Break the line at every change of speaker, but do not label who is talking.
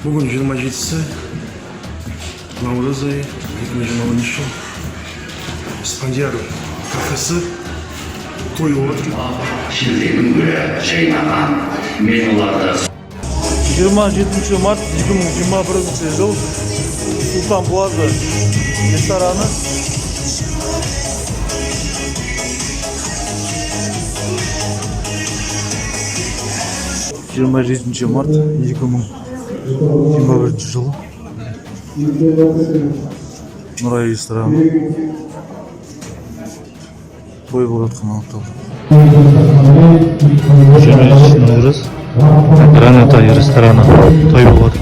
Бүгін 27-сі наурыз айы 2020 жыл Спандиар кафесі той болып отыр.
Шілденің гүлі жайнаған мен оларды
27 март 2021 жыл Султан Плаза рестораны. Жиырма жетінші март 2021 жылы Нұрай рестораны той болып жатқан анықталды. 27 наурыз Граната рестораны той болады.